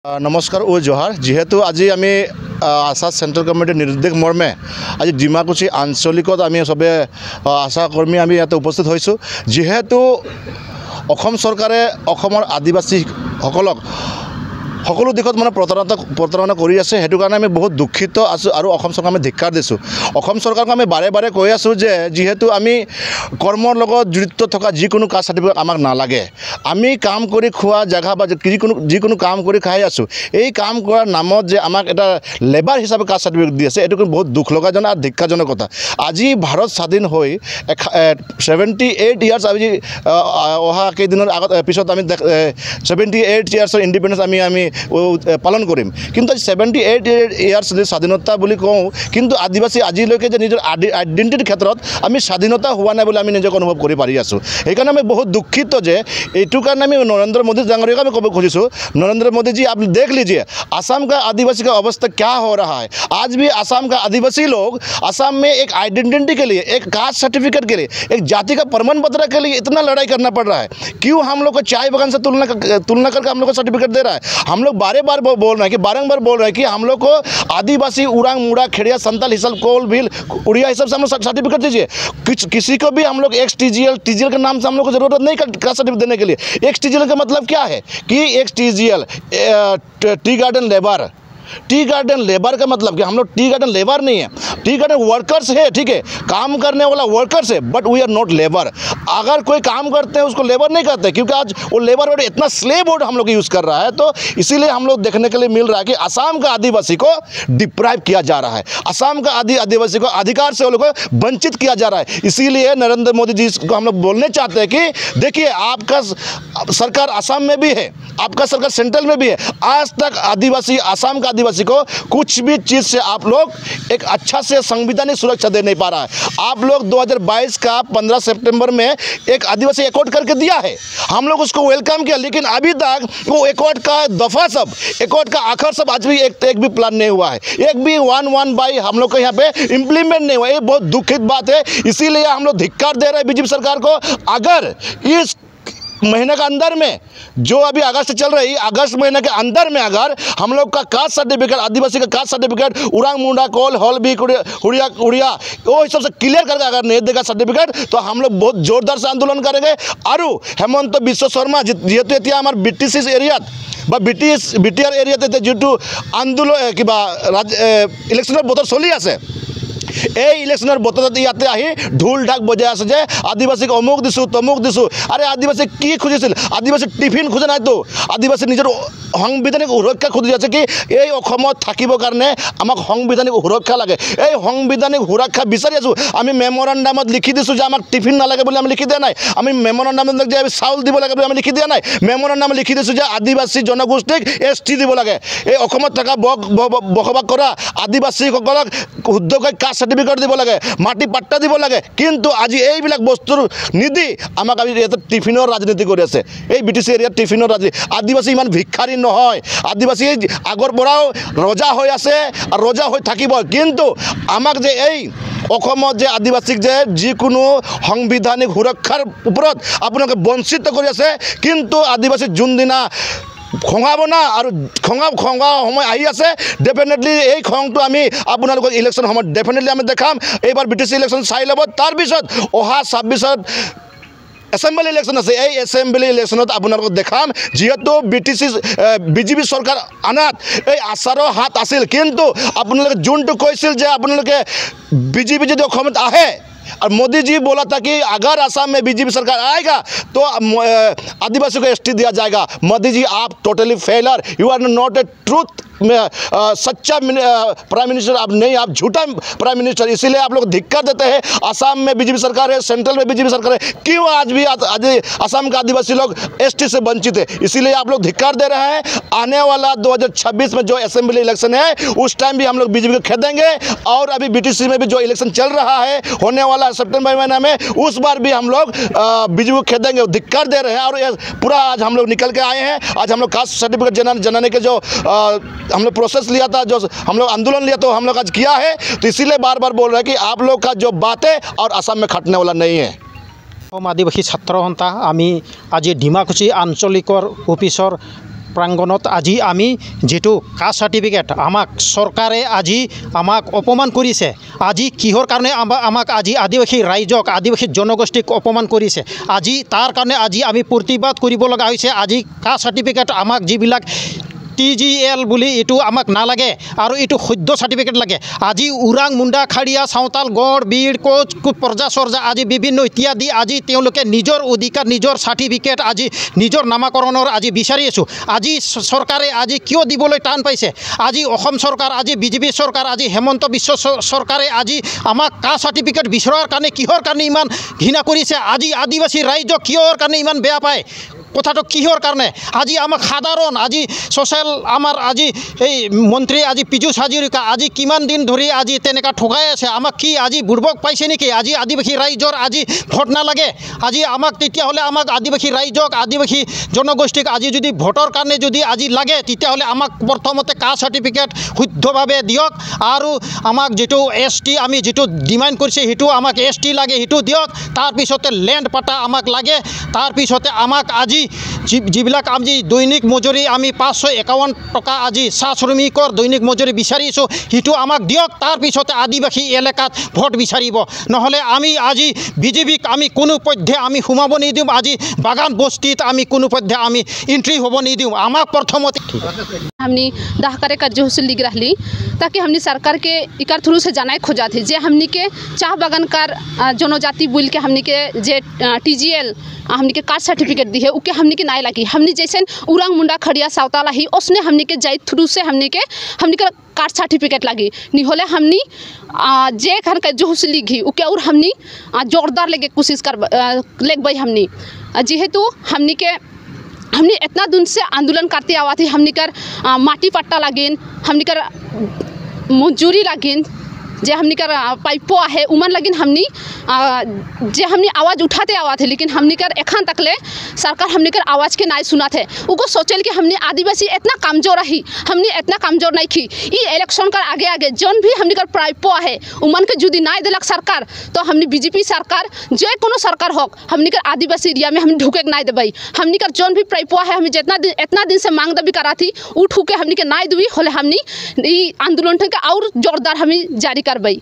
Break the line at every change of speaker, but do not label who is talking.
नमस्कार ओ जोहार जीहेतु आज आम आशा सेंट्रल गवर्नमेंट निर्देश मर्मे आज डिमाकुसी आंचलिक आम सबे आशा कर्मी आम इतना उपस्थित होइसु जीहेतु सरकारे आदिवासी সকলো দিশত মানে প্ৰতাৰণা কৰি আছে। সেইটো কাৰণে আমি বহুত দুখিত আছোঁ আৰু অসম চৰকাৰক আমি ধিক্কাৰ দিছোঁ। অসম চৰকাৰক আমি বাৰে বাৰে কৈ আছোঁ যে যিহেতু আমি কৰ্মৰ লগত জড়িত থকা যিকোনো কাষ্ট চাৰ্টিফিকেট আমাক নালাগে। আমি কাম কৰি খোৱা জেগা বা যিকোনো কাম কৰি খাই আছোঁ, এই কাম কৰাৰ নামত যে আমাক এটা লেবাৰ হিচাপে কাষ্ট চাৰ্টিফিকেট দি আছে, এইটো বহুত দুখ লগাজনক আৰু ধিক্কাৰজনক কথা। আজি ভাৰত স্বাধীন হৈ 78 ইয়াৰ্ছ আজি অহা কেইদিনৰ আগত পিছত আমি 78 ইয়াৰ্ছৰ ইণ্ডিপেণ্ডেঞ্চ আমি পালন কৰিম। কিন্তু 78 ইয়াৰ্ছ যদি স্বাধীনতা বুলি কওঁ, কিন্তু আদিবাসী আজিলৈকে যে নিজৰ আইডেণ্টিটিৰ ক্ষেত্ৰত আমি স্বাধীনতা হোৱা নাই বুলি আমি নিজকে অনুভৱ কৰি পাৰি আছোঁ। সেইকাৰণে আমি बहुत दुखित যে এইটো কাৰণে আমি नरेंद्र मोदी डांगरिया को मैं कब खोजिशु, नरेंद्र मोदी जी आप देख लीजिए असम का आदिवासी का अवस्था क्या हो रहा है। आज भी असम का आदिवासी लोग असम में एक आइडेंटिटी के लिए, एक कास्ट सर्टिफिकेट के लिए, एक जाति का प्रमाण पत्र के लिए इतना लड़ाई करना पड़ रहा है। क्यों हम लोग को चाय बगान से तुलना करके हम लोग को सर्टिफिकेट दे रहा है। हम लोग बार बार बोल रहे हैं कि बारंबार बोल रहे हैं कि हम लोग को आदिवासी उरांग मुड़ा खेड़िया संताल हिसल कोल भील उड़िया हिसाब से हम लोग सर्टिफिकेट दीजिए। किसी को भी हम लोग XTGL के नाम से हम लोग को जरूरत नहीं कास्ट सर्टिफिकेट देने के लिए। XTGL का मतलब क्या है कि XTGL टी गार्डन लेबर का मतलब कि हम लोग टी गार्डन लेबर नहीं है, टी गार्डन वर्कर्स है। ठीक है, काम करने वाला वर्कर्स है, but we are not labour. अगर कोई काम करते हैं उसको लेबर नहीं करते, क्योंकि आज वो लेबर वर्ड इतना स्लेव वर्ड हम लोग यूज़ कर रहा है। तो इसीलिए हम लोग देखने के लिए मिल रहा है कि असम का आदिवासी को डिप्राइव किया जा रहा है, असम का आदिवासी को अधिकार से वो लोग को वंचित किया जा रहा है। इसीलिए नरेंद्र मोदी जी को हम लोग बोलने चाहते हैं कि देखिए आपका सरकार असम में भी है, आपका सरकार सेंट्रल में भी है। आज तक आदिवासी असम का आदिवासी को कुछ भी चीज़ से आप लोग एक अच्छा से संविधानिक सुरक्षा दे नहीं पा रहा है। आप लोग 2022 का 15 सितंबर में एक आदिवासी एकॉर्ड करके दिया है, हम लोग उसको वेलकम किया, लेकिन अभी तक वो एकॉर्ड का दफ़ा सब, एकॉर्ड का आखिर सब आज भी एक भी प्लान नहीं हुआ है, एक भी 1 बाई हम लोग के यहाँ पे इम्प्लीमेंट नहीं हुआ। ये बहुत दुखित बात है। इसीलिए हम लोग धिक्कार दे रहे हैं बीजेपी सरकार को। अगर इस महीने का अंदर में जो अभी अगस्त चल रही, अगस्त महीने के अंदर में अगर हम लोग का कास्ट सर्टिफिकेट, आदिवासी का कास्ट सर्टिफिकेट उरांग मुंडा कोल हॉल भी उड़िया वो हिसाब से क्लियर करके अगर नहीं देगा सर्टिफिकेट, तो हम लोग बहुत जोरदार से आंदोलन करेंगे। और हेमंत बिश्व शर्मा जीतु एतिया हमार BTC एरियात বা BTR एरियाते जो आंदोलन कि इलेक्शनर बतर चलि आछे, এই ইলেকশনের বতৰত ইয়াতে আহি ঢোল ঢাক বজাই আছে যে আদিবাসীক অমুক দিছোঁ তমুক দিছোঁ। আরে আদিবাসী কি খুঁজিছিল? আদিবাসী টিফিন খোজা নাইতো, আদিবাসী নিজৰ সাংবিধানিক সুৰক্ষা খুজি আছে কি এই অসমত থাকিবৰ কাৰণে আমাক সাংবিধানিক সুৰক্ষা লাগে। এই সাংবিধানিক সুৰক্ষা বিচাৰি আছোঁ। আমি মেমৰেণ্ডামত লিখি দিছোঁ যে আমাক টিফিন নালাগে বুলি আমি লিখি দিয়া নাই, আমি মেমৰেণ্ডামত যে আমি চাউল দিব লাগে বুলি আমি লিখি দিয়া নাই, মেমৰেণ্ডামত লিখি দিছোঁ যে আদিবাসী জনগোষ্ঠীক ST দিব লাগে। এই অসমত থকা বসবাস কৰা আদিবাসীসকলক শুদ্ধকৈ কাষ্ট सर्टिफिकेट দিব লাগে, মাটি পাট্টা দিব লাগে। কিন্তু আজি এইবিলাক বস্তুৰ নিদি আমাক আমি ইয়াতে টিফিনৰ ৰাজনীতি কৰি আছে। এই BTC এৰিয়াত টিফিনৰ ৰাজনীতি। আদিবাসী ইমান ভিক্ষাৰী নহয়, আদিবাসী আগৰ পৰাও ৰজা হৈ আছে আৰু ৰজা হৈ থাকিব। কিন্তু আমাক যে এই অসমত যে আদিবাসীক যে যিকোনো সাংবিধানিক সুৰক্ষাৰ ওপৰত আপোনালোকে বঞ্চিত কৰি আছে, কিন্তু আদিবাসী যোনদিনা খঙাব না আৰু খঙা সময় আহি আছে, ডেফিনেটলি এই খংটো আমি আপোনালোকৰ ইলেকশ্যন সময়ত ডেফিনেটলি আমি দেখাম। এইবাৰ BTC ইলেকশ্যন চাই ল'ব, তাৰপিছত অহা 26ত এসেম্বলি ইলেকশ্যন আছে। এই এসেম্বলি ইলেকশ্যনত আপোনালোকক দেখাম, যিহেতু বিজেপি চৰকাৰ আনাত এই আচাৰৰ হাত আছিল, কিন্তু আপোনালোকে যোনটো কৈছিল যে আপোনালোকে বিজেপি যদি অসমত আহে, और मोदी जी बोला था कि अगर असम में बीजेपी सरकार आएगा तो आदिवासी को ST दिया जाएगा। मोदी जी आप totally failure, you are not a truth सच्चा प्राइम मिनिस्टर आप नहीं, आप झूठा प्राइम मिनिस्टर। इसीलिए आप लोग धिक्कार देते हैं। असम में बीजेपी सरकार है, सेंट्रल में बीजेपी सरकार है, क्यों आज भी असम का आदिवासी लोग ST से वंचित है? इसीलिए आप लोग धिक्कार दे रहे हैं। आने वाला 2026 में जो असेंबली इलेक्शन है, उस टाइम भी हम लोग बीजेपी को खेदेंगे। और अभी BTC में भी जो इलेक्शन चल रहा है, होने वाला है सितंबर महीना में, उस बार भी हम लोग बीजेपी को खेदेंगे। धिक्कार दे रहे हैं। और पूरा आज हम लोग निकल के आए हैं। आज हम लोग कास्ट सर्टिफिकेट जनाने के जो हम लोग प्रोसेस लिया था, जो हम लोग आंदोलन लिया, तो हम लोग आज किया है। तो इसीलिए बार बार बोल रहे हैं कि आप लोग का जो बात है और असम में खटने वाला नहीं है।
आदिवासी छात्र सन्था आमी आज डिमाकुसी आंचलिकर अफिसर প্ৰাংগণত আজি আমি যেটো কাষ্ট সাৰ্টিফিকেট আমাক চৰকাৰে আজি আমাক অপমান কৰিছে আজি কিহৰ কাৰণে আমাক আজি আদিবাসী ৰাইজক আদিবাসী জনগোষ্ঠীক অপমান কৰিছে আজি তাৰ কাৰণে আজি আমি প্ৰতিবাদ কৰিব লগা হৈছে আজি কাষ্ট সাৰ্টিফিকেট আমাক যিবিলাক TGL বুলি এটো আমাক নালাগে আৰু এটো সদ্য সাৰ্টিফিকেট লাগে আজি উৰাং মুণ্ডা খাড়িয়া সাঁওতাল গড় বীৰ কোচ পৰ্জা সৰ্জা আজি বিভিন্ন ইত্যাদি আজি তেওঁলোকে নিজৰ অধিকাৰ নিজৰ সাৰ্টিফিকেট আজি নিজৰ নামাকৰণৰ আজি বিচাৰি আছো আজি চৰকাৰে আজি কিয় দিবলৈ টান পাইছে আজি অসম চৰকাৰ আজি বিজেপি চৰকাৰ আজি হেমন্ত বিশ্ব চৰকাৰে আজি আমাক কাষ্ট সাৰ্টিফিকেট বিচৰাৰ কাৰণে কিহৰ কাৰণে ইমান ঘৃণা কৰিছে আজি আদিবাসী ৰাইজক কিহৰ কাৰণে ইমান বেয়া পায় কথাটো কিহৰ কাৰণে আজি আমাক সাধাৰণ আজি সোশ্যাল আমাৰ আজি এই মন্ত্ৰী আজি পীযুষ হাজৰিকা আজি কিমান দিন ধৰি আজি তেনেকা ঠগাই আছে আমাক কি আজি বুৰ্বক পাইছে নেকি আজি আদিবাসী ৰাইজৰ আজি ভোট নালাগে আজি আমাক তেতিয়াহ'লে আমাক আদিবাসী ৰাইজক আদিবাসী জনগোষ্ঠীক আজি যদি ভোটৰ কাৰণে যদি আজি লাগে তেতিয়াহ'লে আমাক প্ৰথমতে কাষ্ট সাৰ্টিফিকেট শুদ্ধভাৱে দিয়ক আৰু আমাক যেটো ST আমি যেটো ডিমাণ্ড কৰিছে সেইটো আমাক ST লাগে সেইটো দিয়ক তাৰপিছতে লেণ্ড পাটা আমাক লাগে তাৰপিছতে আমাক আজি যিবিলাক আমি দৈনিক মজুৰি আমি 551 টকা আজি চাহ শ্ৰমিকৰ দৈনিক মজুৰি বিচাৰিছোঁ সেইটো আমাক দিয়ক তাৰপিছতে আদিবাসী এলেকাত ভোট বিচাৰিব নহ'লে আমি আজি বিজেপিক আমি কোনো পধ্যে আমি সোমাব নিদিম আজি বাগান বস্তিত আমি কোনো পধ্যে আমি এন্ট্রি হ'ব নিদিম আমাক প্ৰথমতে
हमने दाहकारे कार्यसूची लिख रही ताकि हमने सरकार के इकार थ्रू से जाना खोजा थे जे हमने के चाह बागानकार जनजाति बोल के हमने के जे TGL हमने के कास्ट सर्टिफिकेट दी है उके हमने के नाय लगी हमने जैसे उरांग मुंडा खड़िया सावताला ही उसने हमने के जाय थ्रू से हमने के कास्ट सर्टिफिकेट लगी नहीं होले हमने जे घर का जो लिखी उके और हमने जोरदार लेके कोशिश कर लेक भाई हमने जेहेतु हमने इतना दिन से आंदोलन करते आवा थी हमने कर माटी पट्टा लागिन हमने कर मजूरी लागिन जे हमने कर पाइपो है उमन लगिन हमने जे हमने आवाज़ उठाते आवा थे लेकिन हमने कर एखान तक ले सरकार हमने कर आवाज़ के नाय सुना थे उको सोचल कि हमने आदिवासी इतना कमजोर रही हमने इतना कमजोर नहीं की ये इलेक्शन कर आगे आगे जौन भी हमने कर प्राइपो है उमन के जुदी नाय दिलक सरकार तो हमने बीजेपी सरकार जो कोनो सरकार हो हमने कर आदिवासी एरिया में हमने ढुके नाय देबई हमने कर जौन भी प्राइपो है हमें जितना इतना दिन से मांग दबी करा थी उ ठुके हमने के नाय दुई होले हमने आंदोलन के और जोरदार हमें जारी करबई।